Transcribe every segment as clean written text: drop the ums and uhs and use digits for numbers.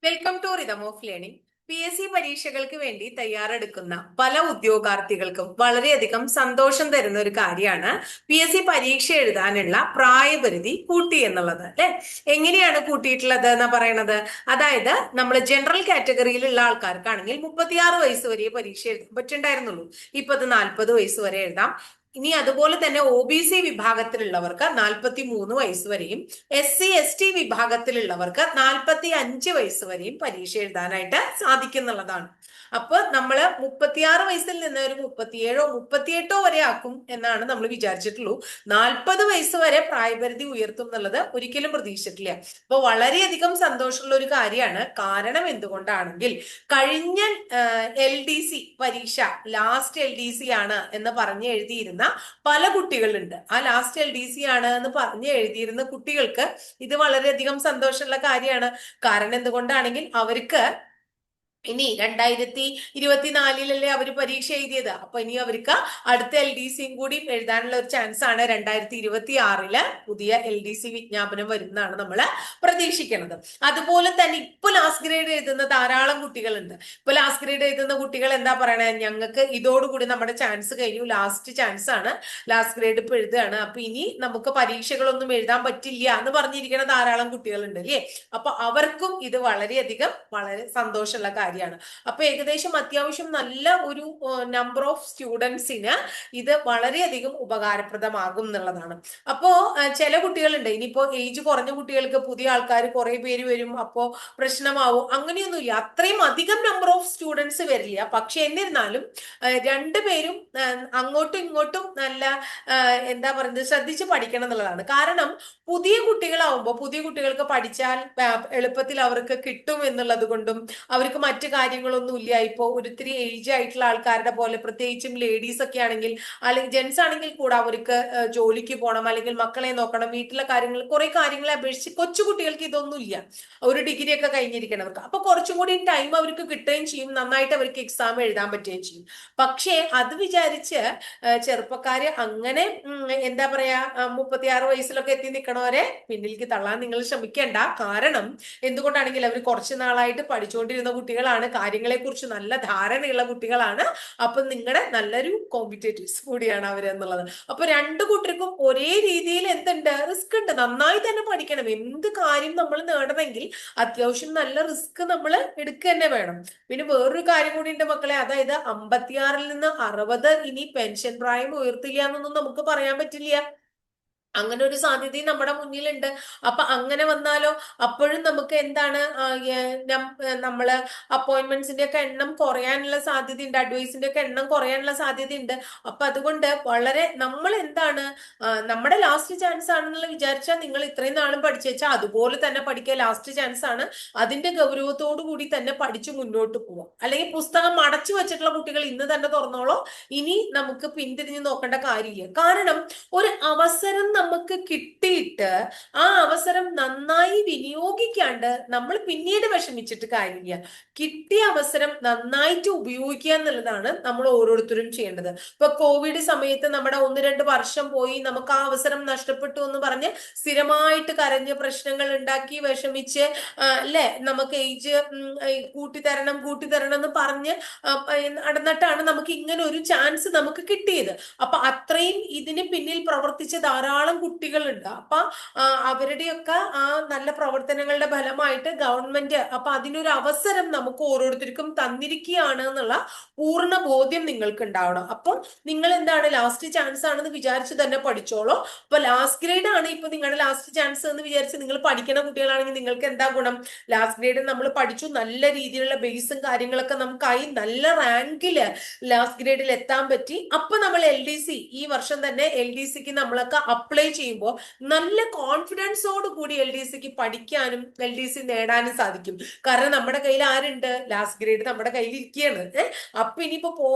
Welcome to rhythm of learning. PSC പരീക്ഷകൾക്ക് വേണ്ടി തയ്യാറെടുക്കുന്ന പല ഉദ്യോഗാർത്ഥികൾക്കും വളരെയധികം സന്തോഷം തരുന്ന ഒരു കാര്യമാണ് PSC പരീക്ഷ എഴുതാനുള്ള പ്രായപരിധി കൂട്ടി എന്നുള്ളത് അല്ലെ. എങ്ങനെയാണ് കൂട്ടിയിട്ടുള്ളത് എന്നാ പറയണത്? അതായത് നമ്മൾ ജനറൽ കാറ്റഗറിയിലുള്ള ആൾക്കാർക്കാണെങ്കിൽ 36 വയസ്സ് വരെ പരീക്ഷ എഴുതാൻ പറ്റുണ്ടായിരുന്നുള്ളൂ. ഇപ്പൊ അത് 40 വയസ്സ് വരെ എഴുതാം. ഇനി അതുപോലെ തന്നെ OBC വിഭാഗത്തിലുള്ളവർക്ക് 43 വയസ്സ് വരെയും, SC ST വിഭാഗത്തിലുള്ളവർക്ക് 45 വയസ്സ് വരെയും പരീക്ഷ എഴുതാനായിട്ട് സാധിക്കുന്നുള്ളതാണ്. അപ്പൊ നമ്മള് 36 വയസ്സിൽ നിന്ന് ഒരു 37 38 വരെ ആക്കും എന്നാണ് നമ്മൾ വിചാരിച്ചിട്ടുള്ളൂ. 40 വയസ്സ് വരെ പ്രായപരിധി ഉയർത്തും എന്നുള്ളത് ഒരിക്കലും പ്രതീക്ഷിച്ചിട്ടില്ല. അപ്പൊ വളരെയധികം സന്തോഷമുള്ള ഒരു കാര്യമാണ്. കാരണം എന്തുകൊണ്ടാണെങ്കിൽ കഴിഞ്ഞ LDC പരീക്ഷ ലാസ്റ്റ് LDC ആണ് എന്ന് പറഞ്ഞ് എഴുതിയിരുന്ന പല കുട്ടികളുണ്ട്. ആ ലാസ്റ്റ് LDC ആണ് എന്ന് പറഞ്ഞ് എഴുതിയിരുന്ന കുട്ടികൾക്ക് ഇത് വളരെയധികം സന്തോഷമുള്ള കാര്യമാണ്. കാരണം എന്തുകൊണ്ടാണെങ്കിൽ അവർക്ക് ഇനി 2024 അവർ പരീക്ഷ എഴുതിയത്. അപ്പൊ ഇനി അവർക്ക് അടുത്ത LDCയും കൂടി എഴുതാനുള്ള ഒരു ചാൻസ് ആണ്. 2026 പുതിയ LDC വിജ്ഞാപനം വരുന്നതാണ് നമ്മൾ പ്രതീക്ഷിക്കുന്നത്. അതുപോലെ തന്നെ ഇപ്പൊ ലാസ്റ്റ് ഗ്രേഡ് എഴുതുന്ന ധാരാളം കുട്ടികളുണ്ട്. ഇപ്പൊ ലാസ്റ്റ് ഗ്രേഡ് എഴുതുന്ന കുട്ടികൾ എന്താ പറയണേ, ഞങ്ങൾക്ക് ഇതോടുകൂടി നമ്മുടെ ചാൻസ് കഴിഞ്ഞു, ലാസ്റ്റ് ചാൻസ് ആണ്, ലാസ്റ്റ് ഗ്രേഡ് ഇപ്പൊ എഴുതുകയാണ്, അപ്പൊ ഇനി നമുക്ക് പരീക്ഷകളൊന്നും എഴുതാൻ പറ്റില്ല എന്ന് പറഞ്ഞിരിക്കുന്ന ധാരാളം കുട്ടികളുണ്ട് അല്ലേ. അപ്പൊ അവർക്കും ഇത് വളരെ സന്തോഷമുള്ള കാര്യമാണ്. അപ്പൊ ഏകദേശം അത്യാവശ്യം നല്ല ഒരു നമ്പർ ഓഫ് സ്റ്റുഡൻസിന് ഇത് വളരെയധികം ഉപകാരപ്രദമാകും എന്നുള്ളതാണ്. അപ്പോ ചില കുട്ടികളുണ്ട്, ഇനിയിപ്പോ ഏജ് കുറഞ്ഞ കുട്ടികൾക്ക് പുതിയ ആൾക്കാർ കുറെ പേര് വരും, അപ്പോ പ്രശ്നമാവും. അങ്ങനെയൊന്നുമില്ല, അത്രയും അധികം നമ്പർ ഓഫ് സ്റ്റുഡൻസ് വരില്ല. പക്ഷെ എന്നിരുന്നാലും രണ്ടുപേരും അങ്ങോട്ടും ഇങ്ങോട്ടും നല്ല എന്താ പറയുന്നത് ശ്രദ്ധിച്ച് പഠിക്കണം എന്നുള്ളതാണ്. കാരണം പുതിയ കുട്ടികളാവുമ്പോൾ പുതിയ കുട്ടികൾക്ക് പഠിച്ചാൽ എളുപ്പത്തിൽ അവർക്ക് കിട്ടും എന്നുള്ളത് കൊണ്ടും അവർക്ക് മറ്റു കാര്യങ്ങളൊന്നും ഇല്ല. ഇപ്പോ ഒരിത്തിരി ഏജ് ആയിട്ടുള്ള ആൾക്കാരുടെ പോലെ, പ്രത്യേകിച്ചും ലേഡീസ് ഒക്കെ ആണെങ്കിൽ അല്ലെങ്കിൽ ജെന്റ്സ് ആണെങ്കിൽ കൂടെ അവർക്ക് ജോലിക്ക് പോകണം, അല്ലെങ്കിൽ മക്കളെ നോക്കണം, വീട്ടിലെ കാര്യങ്ങൾ കുറെ കാര്യങ്ങളെ അപേക്ഷിച്ച് കൊച്ചു കുട്ടികൾക്ക് ഇതൊന്നും ഇല്ല. ഒരു ഡിഗ്രി ഒക്കെ കഴിഞ്ഞിരിക്കണവർക്ക് അപ്പൊ കുറച്ചും കൂടി ടൈം അവർക്ക് കിട്ടുകയും ചെയ്യും, നന്നായിട്ട് അവർക്ക് എക്സാം എഴുതാൻ പറ്റുകയും ചെയ്യും. പക്ഷേ അത് വിചാരിച്ച് ചെറുപ്പക്കാര് അങ്ങനെ എന്താ പറയാ 36 വയസ്സിലൊക്കെ എത്തി നിൽക്കണവരെ പിന്നിലേക്ക് തള്ളാൻ നിങ്ങൾ ശ്രമിക്കേണ്ട. കാരണം എന്തുകൊണ്ടാണെങ്കിൽ അവർ കുറച്ചു നാളായിട്ട് പഠിച്ചുകൊണ്ടിരുന്ന കുട്ടികളാണ്, കാര്യങ്ങളെ കുറിച്ച് നല്ല ധാരണയുള്ള കുട്ടികളാണ്. അപ്പൊ നിങ്ങളുടെ നല്ലൊരു കോമ്പറ്റേറ്റീവ്സ് കൂടിയാണ് അവരെന്നുള്ളത്. അപ്പൊ രണ്ടു കൂട്ടർക്കും ഒരേ രീതിയിൽ എന്തുണ്ട്, റിസ്ക് ഉണ്ട്. നന്നായി തന്നെ പഠിക്കണം. എന്ത് കാര്യം നമ്മൾ നേടണമെങ്കിൽ അത്യാവശ്യം നല്ല റിസ്ക് നമ്മൾ എടുക്കുക തന്നെ വേണം. പിന്നെ വേറൊരു കാര്യം കൂടി ഉണ്ട് മക്കളെ, അതായത് 56 നിന്ന് 60 ഇനി പെൻഷൻ പ്രായം ഉയർത്തില്ല എന്നൊന്നും നമുക്ക് പറയാൻ പറ്റില്ല. അങ്ങനെ ഒരു സാധ്യതയും നമ്മുടെ മുന്നിലുണ്ട്. അപ്പൊ അങ്ങനെ വന്നാലോ, അപ്പോഴും നമുക്ക് എന്താണ് നമ്മള് അപ്പോയിന്റ്മെന്റ്സിന്റെ ഒക്കെ എണ്ണം കുറയാനുള്ള സാധ്യതയുണ്ട്, അഡ്വൈസിന്റെ ഒക്കെ എണ്ണം കുറയാനുള്ള സാധ്യതയുണ്ട്. അപ്പൊ അതുകൊണ്ട് വളരെ നമ്മൾ എന്താണ് നമ്മുടെ ലാസ്റ്റ് ചാൻസ് ആണെന്നുള്ള വിചാരിച്ചാൽ നിങ്ങൾ ഇത്രയും നാളും പഠിച്ചു വെച്ചാൽ അതുപോലെ തന്നെ പഠിക്കുക. ലാസ്റ്റ് ചാൻസ് ആണ്, അതിന്റെ ഗൗരവത്തോടു കൂടി തന്നെ പഠിച്ചു മുന്നോട്ട് പോവാം. അല്ലെങ്കിൽ പുസ്തകം അടച്ചു വെച്ചിട്ടുള്ള കുട്ടികൾ ഇന്ന് തന്നെ തുറന്നോളോ, ഇനി നമുക്ക് പിന്തിരിഞ്ഞ് നോക്കേണ്ട കാര്യമില്ല. കാരണം ഒരു അവസരം നമുക്ക് കിട്ടിയിട്ട് ആ അവസരം നന്നായി വിനിയോഗിക്കാണ്ട് നമ്മൾ പിന്നീട് വിഷമിച്ചിട്ട് കാര്യമില്ല. കിട്ടിയ അവസരം നന്നായിട്ട് ഉപയോഗിക്കുക എന്നുള്ളതാണ് നമ്മൾ ഓരോരുത്തരും ചെയ്യേണ്ടത്. ഇപ്പൊ കോവിഡ് സമയത്ത് നമ്മുടെ 1-2 വർഷം പോയി, നമുക്ക് ആ അവസരം നഷ്ടപ്പെട്ടു എന്ന് പറഞ്ഞ് സ്ഥിരമായിട്ട് കരഞ്ഞ് പ്രശ്നങ്ങൾ ഉണ്ടാക്കി വിഷമിച്ച് അല്ലെ, നമുക്ക് ഏജ് കൂട്ടിത്തരണം എന്ന് പറഞ്ഞ് നടന്നിട്ടാണ് നമുക്ക് ഇങ്ങനെ ഒരു ചാൻസ് നമുക്ക് കിട്ടിയത്. അപ്പൊ അത്രയും ഇതിന് പിന്നിൽ പ്രവർത്തിച്ച ധാരാളം കുട്ടികളുണ്ട്. അപ്പൊ അവരുടെയൊക്കെ ആ നല്ല പ്രവർത്തനങ്ങളുടെ ഫലമായിട്ട് ഗവൺമെന്റ് അപ്പൊ അതിനൊരു അവസരം നമുക്ക് ഓരോരുത്തർക്കും തന്നിരിക്കുകയാണ് എന്നുള്ള പൂർണ്ണ ബോധ്യം നിങ്ങൾക്ക് ഉണ്ടാവണം. അപ്പൊ നിങ്ങൾ എന്താണ് ലാസ്റ്റ് ചാൻസ് ആണെന്ന് വിചാരിച്ച് തന്നെ പഠിച്ചോളൂ. അപ്പൊ ലാസ്റ്റ് ഗ്രേഡ് ആണ് ഇപ്പൊ നിങ്ങളുടെ ലാസ്റ്റ് ചാൻസ് എന്ന് വിചാരിച്ച് നിങ്ങൾ പഠിക്കുന്ന കുട്ടികളാണെങ്കിൽ നിങ്ങൾക്ക് എന്താ ഗുണം? ലാസ്റ്റ് ഗ്രേഡ് നമ്മൾ പഠിച്ചു, നല്ല രീതിയിലുള്ള ബേസും കാര്യങ്ങളൊക്കെ നമുക്കായി, നല്ല റാങ്കില് ലാസ്റ്റ് ഗ്രേഡിൽ എത്താൻ പറ്റി. അപ്പൊ നമ്മൾ LDC ഈ വർഷം തന്നെ LDCക്ക് നമ്മളൊക്കെ അപ്ലൈ ചെയ്യുമ്പോൾ നല്ല കോൺഫിഡൻസോട് കൂടി LDCക്ക് പഠിക്കാനും LDC നേടാനും സാധിക്കും. കാരണം നമ്മുടെ കയ്യിൽ ആരുണ്ട്? ലാസ്റ്റ് ഗ്രേഡ് നമ്മുടെ കയ്യിൽ ഇരിക്കുകയാണ്. അപ്പൊ ഇനിയിപ്പോ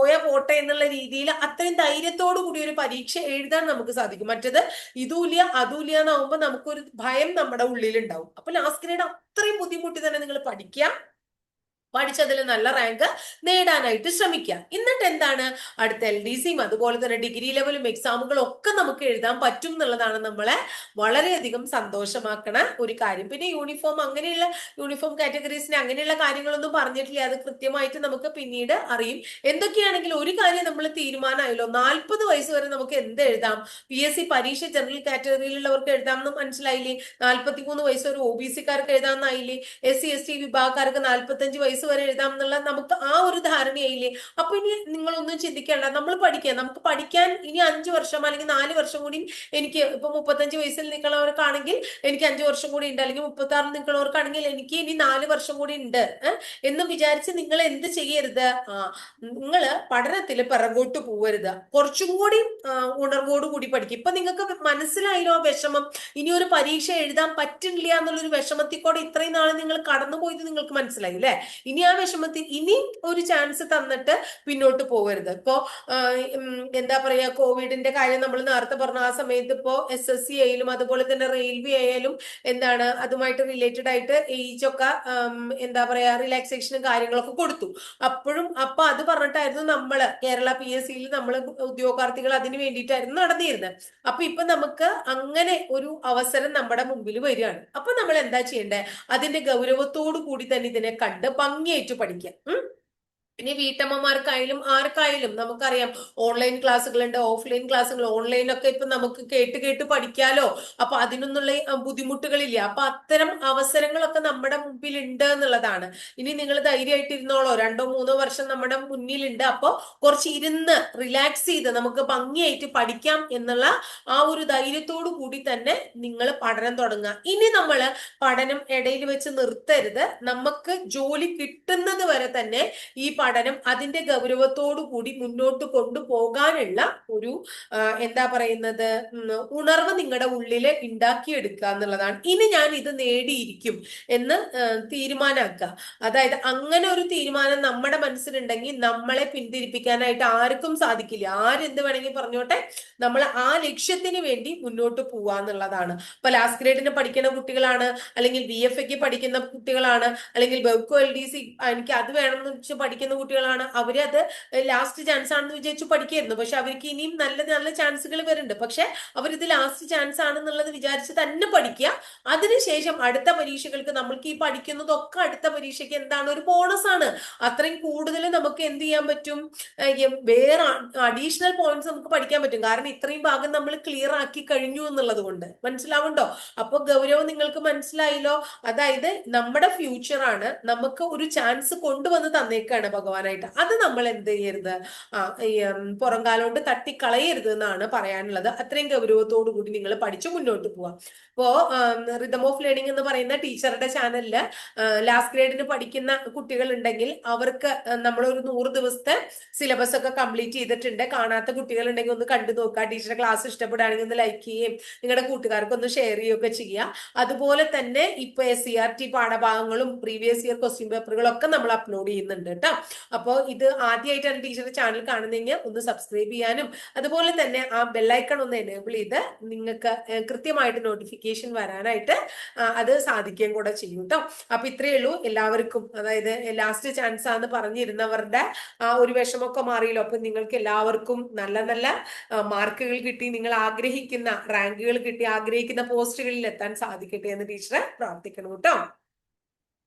പോട്ടെ എന്നുള്ള രീതിയിൽ അത്രയും ധൈര്യത്തോടു കൂടി ഒരു പരീക്ഷ എഴുതാൻ നമുക്ക് സാധിക്കും. മറ്റത് ഇതുമില്ല അതുമില്ല എന്നാവുമ്പോ നമുക്കൊരു ഭയം നമ്മുടെ ഉള്ളിൽ ഉണ്ടാവും. അപ്പൊ ലാസ്റ്റ് ഗ്രേഡ് അത്രയും ബുദ്ധിമുട്ടി തന്നെ നിങ്ങൾ പഠിക്കുക. പഠിച്ചതിൽ നല്ല റാങ്ക് നേടാനായിട്ട് ശ്രമിക്കുക. എന്നിട്ട് എന്താണ്, അടുത്ത LDCയും അതുപോലെ തന്നെ ഡിഗ്രി ലെവലും എക്സാമുകളും ഒക്കെ നമുക്ക് എഴുതാൻ പറ്റും എന്നുള്ളതാണ് നമ്മളെ വളരെയധികം സന്തോഷമാക്കണ ഒരു കാര്യം. പിന്നെ യൂണിഫോം, അങ്ങനെയുള്ള യൂണിഫോം കാറ്റഗറീസിന് അങ്ങനെയുള്ള കാര്യങ്ങളൊന്നും പറഞ്ഞിട്ടില്ല. അത് കൃത്യമായിട്ട് നമുക്ക് പിന്നീട് അറിയും. എന്തൊക്കെയാണെങ്കിലും ഒരു കാര്യം നമ്മൾ തീരുമാനമായല്ലോ, 40 വയസ്സ് വരെ നമുക്ക് എന്ത് എഴുതാം, PSC പരീക്ഷ ജനറൽ കാറ്റഗറിയിലുള്ളവർക്ക് എഴുതാമെന്ന് മനസ്സിലായില്ലേ. 43 വയസ്സ് ഒരു OBC-കാർക്ക് എഴുതാമെന്നായില്ലേ. SC ST വിഭാഗക്കാർക്ക് 45 വയസ്സ് വരെ എഴുതാം എന്നുള്ള നമുക്ക് ആ ഒരു ധാരണയായില്ലേ. അപ്പൊ ഇനി നിങ്ങളൊന്നും ചിന്തിക്കേണ്ട, നമ്മൾ പഠിക്കുക. നമുക്ക് പഠിക്കാൻ ഇനി 5 വർഷം അല്ലെങ്കിൽ 4 വർഷം കൂടി, എനിക്ക് ഇപ്പൊ 35 വയസ്സിൽ നിൽക്കുന്നവർക്കാണെങ്കിൽ എനിക്ക് 5 വർഷം കൂടി ഉണ്ട്, അല്ലെങ്കിൽ 36 നിൽക്കുന്നവർക്കാണെങ്കിൽ എനിക്ക് ഇനി 4 വർഷം കൂടി ഉണ്ട് എന്ന് വിചാരിച്ച് നിങ്ങൾ എന്ത് ചെയ്യരുത്, നിങ്ങള് പഠനത്തിൽ പിറകോട്ട് പോവരുത്. കുറച്ചും കൂടി ഉണർവോട് കൂടി പഠിക്കും. ഇപ്പൊ നിങ്ങൾക്ക് മനസ്സിലായല്ലോ ആ വിഷമം, ഇനി ഒരു പരീക്ഷ എഴുതാൻ പറ്റില്ല എന്നുള്ളൊരു വിഷമത്തിൽ കൂടെ ഇത്രയും നാളെ നിങ്ങൾ കടന്നുപോയത് നിങ്ങൾക്ക് മനസ്സിലായി അല്ലെ. ഇനി ആ വിഷമത്തിൽ ഇനി ഒരു ചാൻസ് തന്നിട്ട് പിന്നോട്ട് പോകരുത്. ഇപ്പോ എന്താ പറയാ, കോവിഡിന്റെ കാര്യം നമ്മൾ നേരത്തെ പറഞ്ഞ ആ സമയത്ത് ഇപ്പോ SSC ആയാലും അതുപോലെ തന്നെ റെയിൽവേ ആയാലും എന്താണ് അതുമായിട്ട് റിലേറ്റഡ് ആയിട്ട് ഏജൊക്കെ എന്താ പറയാ റിലാക്സേഷനും കാര്യങ്ങളൊക്കെ കൊടുത്തു. അപ്പൊ അത് പറഞ്ഞിട്ടായിരുന്നു നമ്മള് കേരള PSCയിൽ നമ്മൾ ഉദ്യോഗാർത്ഥികൾ അതിന് വേണ്ടിയിട്ടായിരുന്നു നടന്നിരുന്നത്. അപ്പൊ ഇപ്പൊ നമുക്ക് അങ്ങനെ ഒരു അവസരം നമ്മുടെ മുമ്പിൽ വരികയാണ്. അപ്പൊ നമ്മൾ എന്താ ചെയ്യേണ്ടത്, അതിന്റെ ഗൗരവത്തോടു കൂടി തന്നെ ഇതിനെ കണ്ട് ഭംഗിയായിട്ട് പഠിക്കാം. ഇനി വീട്ടമ്മമാർക്കായാലും ആർക്കായാലും നമുക്കറിയാം, ഓൺലൈൻ ക്ലാസ്സുകളുണ്ട്, ഓഫ്ലൈൻ ക്ലാസ്സുകൾ. ഓൺലൈനൊക്കെ ഇപ്പൊ നമുക്ക് കേട്ട് കേട്ട് പഠിക്കാലോ. അപ്പൊ അതിനൊന്നുള്ള ബുദ്ധിമുട്ടുകളില്ല. അപ്പൊ അത്തരം അവസരങ്ങളൊക്കെ നമ്മുടെ മുമ്പിൽ ഉണ്ട് എന്നുള്ളതാണ്. ഇനി നിങ്ങൾ ധൈര്യമായിട്ട് ഇരുന്നോളോ, 2 3 വർഷം നമ്മുടെ മുന്നിലുണ്ട്. അപ്പൊ കുറച്ച് ഇരുന്ന് റിലാക്സ് ചെയ്ത് നമുക്ക് ഭംഗിയായിട്ട് പഠിക്കാം എന്നുള്ള ആ ഒരു ധൈര്യത്തോടു കൂടി തന്നെ നിങ്ങൾ പഠനം തുടങ്ങുക. ഇനി നമ്മൾ പഠനം ഇടയിൽ വെച്ച് നിർത്തരുത്. നമുക്ക് ജോലി കിട്ടുന്നത് വരെ തന്നെ ഈ പഠനം അതിന്റെ ഗൗരവത്തോടു കൂടി മുന്നോട്ട് കൊണ്ടുപോകാനുള്ള ഒരു എന്താ പറയുന്നത് ഉണർവ് നിങ്ങളുടെ ഉള്ളില് ഉണ്ടാക്കിയെടുക്കുക എന്നുള്ളതാണ്. ഇനി ഞാൻ ഇത് നേടിയിരിക്കും എന്ന് തീരുമാനാക്കുക. അതായത് അങ്ങനെ ഒരു തീരുമാനം നമ്മുടെ മനസ്സിലുണ്ടെങ്കിൽ നമ്മളെ പിന്തിരിപ്പിക്കാനായിട്ട് ആർക്കും സാധിക്കില്ല. ആരെന്ത് വേണമെങ്കിൽ പറഞ്ഞോട്ടെ, നമ്മൾ ആ ലക്ഷ്യത്തിന് വേണ്ടി മുന്നോട്ട് പോവാന്നുള്ളതാണ്. ഇപ്പൊ ലാസ്റ്റ് ഗ്രേഡിന് പഠിക്കുന്ന കുട്ടികളാണ്, അല്ലെങ്കിൽ VFAക്ക് പഠിക്കുന്ന കുട്ടികളാണ്, അല്ലെങ്കിൽ ബെവ്കോ LDC എനിക്ക് അത് വേണമെന്ന് വെച്ച് പഠിക്കുന്ന കുട്ടികളാണ്. അവരത് ലാസ്റ്റ് ചാൻസ് ആണെന്ന് വിചാരിച്ചു പഠിക്കായിരുന്നു. പക്ഷെ അവർക്ക് ഇനിയും നല്ല നല്ല ചാൻസുകൾ വരുന്നുണ്ട്. പക്ഷെ അവരിത് ലാസ്റ്റ് ചാൻസ് ആണെന്നുള്ളത് വിചാരിച്ച് തന്നെ പഠിക്കുക. അതിനുശേഷം അടുത്ത പരീക്ഷകൾക്ക് നമ്മൾക്ക് ഈ പഠിക്കുന്നതൊക്കെ അടുത്ത പരീക്ഷയ്ക്ക് എന്താണ്, ഒരു ബോണസ് ആണ്. അത്രയും കൂടുതൽ നമുക്ക് എന്ത് ചെയ്യാൻ പറ്റും, വേറെ അഡീഷണൽ പോയിന്റ്സ് നമുക്ക് പഠിക്കാൻ പറ്റും. കാരണം ഇത്രയും ഭാഗം നമ്മൾ ക്ലിയർ ആക്കി കഴിഞ്ഞു എന്നുള്ളത് കൊണ്ട്. മനസ്സിലാവുണ്ടോ? അപ്പൊ ഗൗരവം നിങ്ങൾക്ക് മനസ്സിലായല്ലോ. അതായത് നമ്മുടെ ഫ്യൂച്ചറാണ് നമുക്ക് ഒരു ചാൻസ് കൊണ്ടുവന്ന് തന്നേക്കാണ് ഭഗവാനായിട്ട്. അത് നമ്മൾ എന്ത് ചെയ്യരുത്, പുറം കാലോണ്ട് തട്ടിക്കളയരുത് എന്നാണ് പറയാനുള്ളത്. അത്രയും ഗൗരവത്തോടു കൂടി നിങ്ങൾ പഠിച്ചു മുന്നോട്ട് പോവാം. ഇപ്പോ റിതം ഓഫ് ലേണിംഗ് എന്ന് പറയുന്ന ടീച്ചറുടെ ചാനലില് ലാസ്റ്റ് ഗ്രേഡിന് പഠിക്കുന്ന കുട്ടികൾ ഉണ്ടെങ്കിൽ അവർക്ക് നമ്മളൊരു 100 ദിവസത്തെ സിലബസ് ഒക്കെ കംപ്ലീറ്റ് ചെയ്തിട്ടുണ്ട്. കാണാത്ത കുട്ടികൾ ഉണ്ടെങ്കിൽ ഒന്ന് കണ്ടു നോക്കുക. ടീച്ചറുടെ ക്ലാസ് ഇഷ്ടപ്പെടുകയാണെങ്കിൽ ഒന്ന് ലൈക്ക് ചെയ്യുകയും നിങ്ങളുടെ കൂട്ടുകാർക്ക് ഒന്ന് ഷെയർ ചെയ്യുകയൊക്കെ ചെയ്യുക. അതുപോലെ തന്നെ ഇപ്പൊ SCRT പാഠഭാഗങ്ങളും പ്രീവിയസ് ഇയർ ക്വസ്റ്റ്യൻ പേപ്പറുകളും ഒക്കെ നമ്മൾ അപ്ലോഡ് ചെയ്യുന്നുണ്ട് കേട്ടോ. അപ്പോൾ ഇത് ആദ്യമായിട്ടാണ് ടീച്ചറുടെ ചാനൽ കാണുന്നതെങ്കിൽ ഒന്ന് സബ്സ്ക്രൈബ് ചെയ്യാനും അതുപോലെ തന്നെ ആ ബെല്ലൈക്കൺ ഒന്ന് എനേബിൾ ചെയ്ത് നിങ്ങൾക്ക് കൃത്യമായിട്ട് നോട്ടിഫിക്കേഷൻ വരാനായിട്ട് അത് സാധിക്കുകയും കൂടെ ചെയ്യും കേട്ടോ. അപ്പൊ ഇത്രയേ ഉള്ളൂ. എല്ലാവർക്കും, അതായത് ലാസ്റ്റ് ചാൻസ് ആണെന്ന് പറഞ്ഞിരുന്നവരുടെ ആ ഒരു വിഷമമൊക്കെ മാറിയല്ലോ. അപ്പൊ നിങ്ങൾക്ക് എല്ലാവർക്കും നല്ല നല്ല മാർക്കുകൾ കിട്ടി, നിങ്ങൾ ആഗ്രഹിക്കുന്ന റാങ്കുകൾ കിട്ടി, ആഗ്രഹിക്കുന്ന പോസ്റ്റുകളിൽ എത്താൻ സാധിക്കട്ടെ എന്ന് ടീച്ചറെ പ്രാർത്ഥിക്കണം കേട്ടോ.